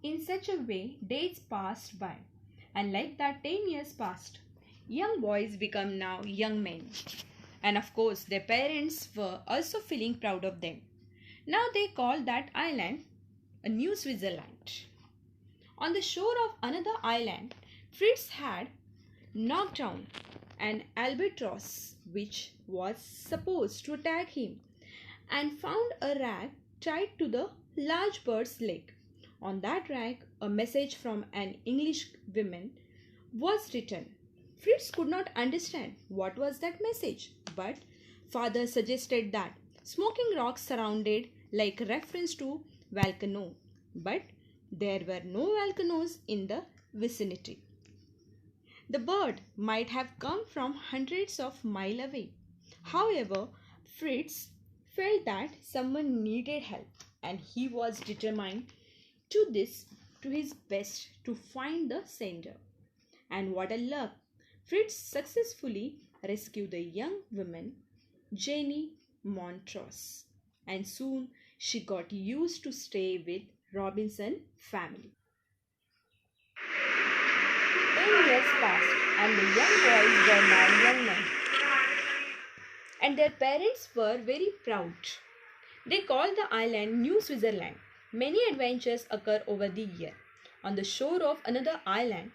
In such a way, days passed by, and like that, 10 years passed. Young boys become now young men, and of course, their parents were also feeling proud of them. Now they called that island a New Switzerland. On the shore of another island, Fritz had knocked down an albatross which was supposed to attack him and found a rag tied to the large bird's leg. On that rag, a message from an English woman was written. Fritz could not understand what was that message, but father suggested that smoking rocks surrounded like reference to volcano, but there were no volcanoes in the vicinity. The bird might have come from hundreds of miles away. However, Fritz felt that someone needed help and he was determined to this to his best to find the sender. And what a luck! Fritz successfully rescued the young woman, Jenny Montrose, and soon she got used to stay with Robinson family. 10 years passed, and the young boys were now young men, and their parents were very proud. They called the island New Switzerland. Many adventures occur over the year. On the shore of another island,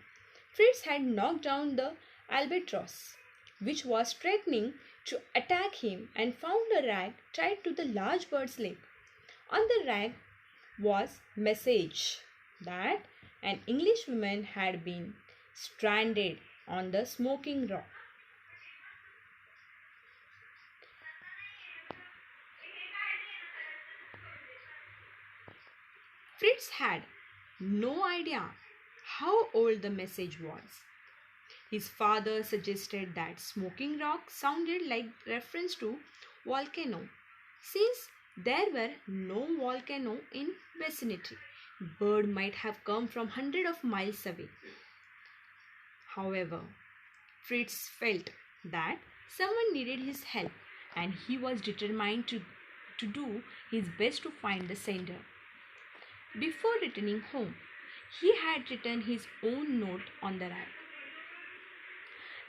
Fritz had knocked down the albatross, which was threatening to attack him, and found a rag tied to the large bird's leg. On the rag was message that an English woman had been stranded on the smoking rock. Fritz had no idea how old the message was. His father suggested that smoking rock sounded like reference to volcano. Since there were no volcano in vicinity, bird might have come from hundred of miles away. However, Fritz felt that someone needed his help and he was determined to do his best to find the sender. Before returning home, he had written his own note on the rag,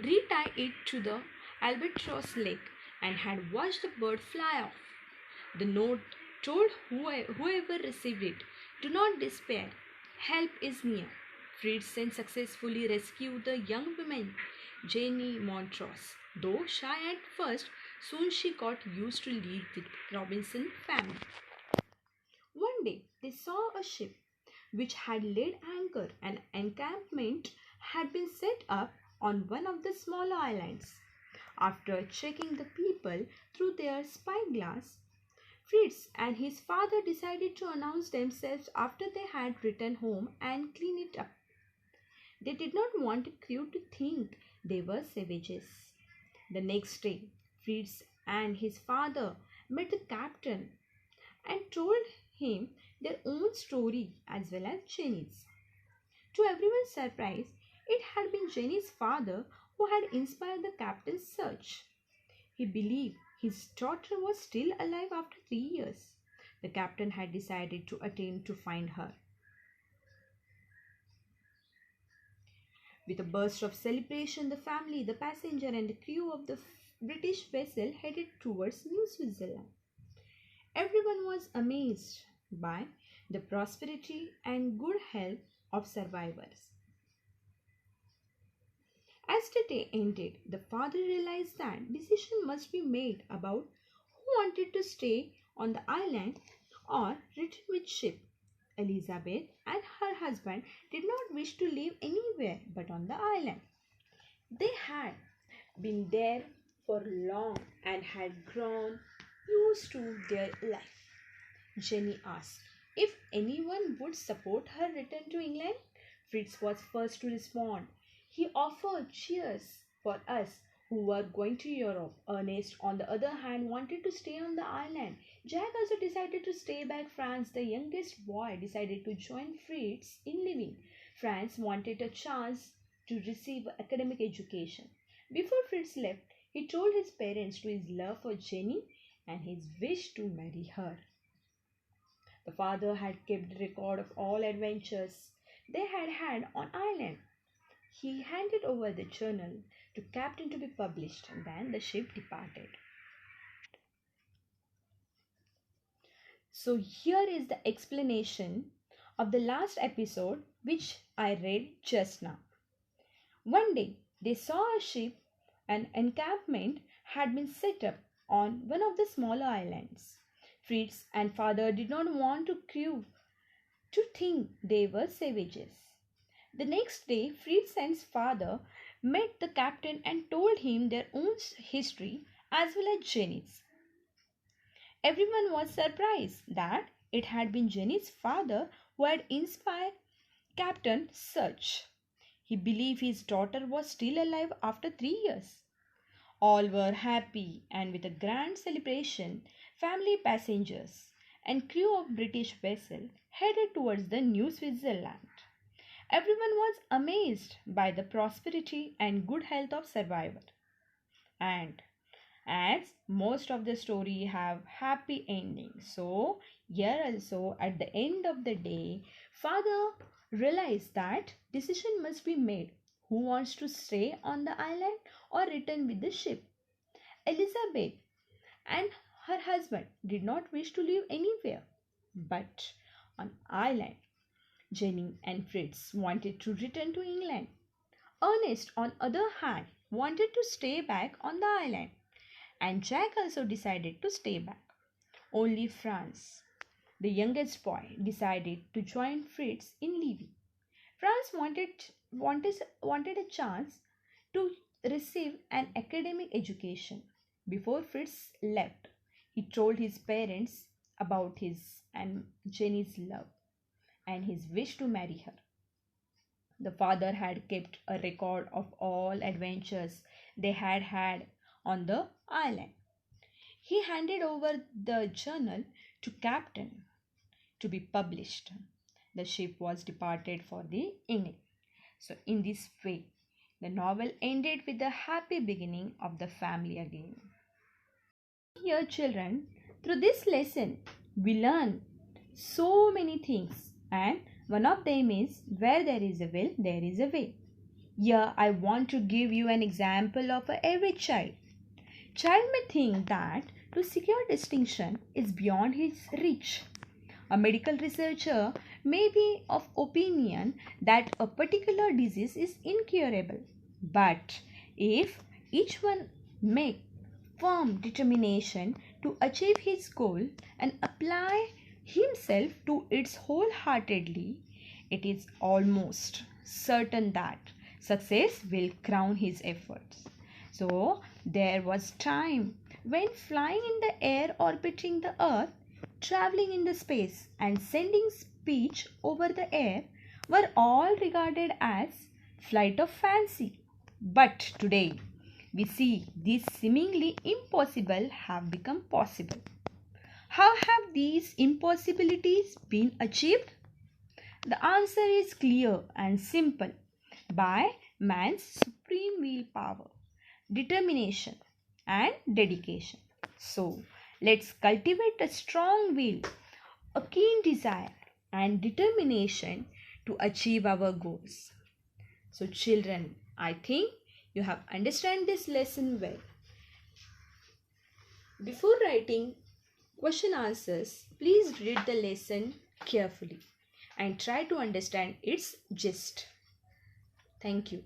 retie it to the albatross leg, and had watched the bird fly off. The note told whoever received it, "Do not despair, help is near." Fritz then successfully rescued the young woman, Jenny Montrose. Though shy at first, soon she got used to live with Robinson family. One day they saw a ship which had laid anchor. An encampment had been set up on one of the smaller islands. After checking the people through their spyglass, Fritz and his father decided to announce themselves after they had returned home and clean it up. They did not want the crew to think they were savages. The next day, Fritz and his father met the captain and told him their own story as well as Jenny's. To everyone's surprise, it had been Jenny's father who had inspired the captain's search. He believed his daughter was still alive after 3 years. The captain had decided to attempt to find her. With a burst of celebration, the family, the passenger, and the crew of the British vessel headed towards New Switzerland. Everyone was amazed by the prosperity and good health of survivors. As the day ended, the father realized that decision must be made about who wanted to stay on the island or return with ship. Elizabeth and her husband did not wish to live anywhere but on the island. They had been there for long and had grown used to their life. Jenny asked if anyone would support her return to England. Fritz was first to respond. He offered cheers for us who were going to Europe. Ernest, on the other hand, wanted to stay on the island. Jack also decided to stay back. France, the youngest boy, decided to join Fritz in living. Franz wanted a chance to receive academic education. Before Fritz left, he told his parents to his love for Jenny and his wish to marry her. The father had kept the record of all adventures they had had on island. He handed over the journal to captain to be published, and then the ship departed. So here is the explanation of the last episode which I read just now. One day they saw a ship. An encampment had been set up on one of the smaller islands. Fritz and father did not want the crew to think they were savages. The next day, Fritz and his father met the captain and told him their own history as well as Jenny's. Everyone was surprised that it had been Jenny's father who had inspired Captain Search. He believed his daughter was still alive after 3 years. All were happy, and with a grand celebration, family, passengers, and crew of British vessel headed towards the New Switzerland. Everyone was amazed by the prosperity and good health of survivor. And as most of the story have happy endings, so here also at the end of the day, father realized that decision must be made who wants to stay on the island or return with the ship. Elizabeth and her husband did not wish to live anywhere but on island. Jenny and Fritz wanted to return to England. Ernest, on other hand, wanted to stay back on the island, and Jack also decided to stay back. Only Franz, the youngest boy, decided to join Fritz in leaving. Franz wanted a chance to receive an academic education. Before Fritz left, he told his parents about his and Jenny's love and his wish to marry her. The father had kept a record of all adventures they had had on the island. He handed over the journal to captain to be published. The ship was departed for the England. So in this way, the novel ended with the happy beginning of the family again. Here, children, through this lesson, we learn so many things, and one of them is where there is a will, there is a way. Here, I want to give you an example of every child. Child may think that to secure distinction is beyond his reach. A medical researcher may be of opinion that a particular disease is incurable. But if each one make firm determination to achieve his goal and apply himself to it wholeheartedly, it is almost certain that success will crown his efforts. So there was time when flying in the air, orbiting the earth, traveling in the space, and sending speech over the air were all regarded as flight of fancy. But today we see these seemingly impossible have become possible. How have these impossibilities been achieved? The answer is clear and simple: by man's supreme willpower, determination, and dedication. So, let's cultivate a strong will, a keen desire, and determination to achieve our goals. So, children, I think you have understand this lesson well. Before writing question answers, please read the lesson carefully and try to understand its gist. Thank you.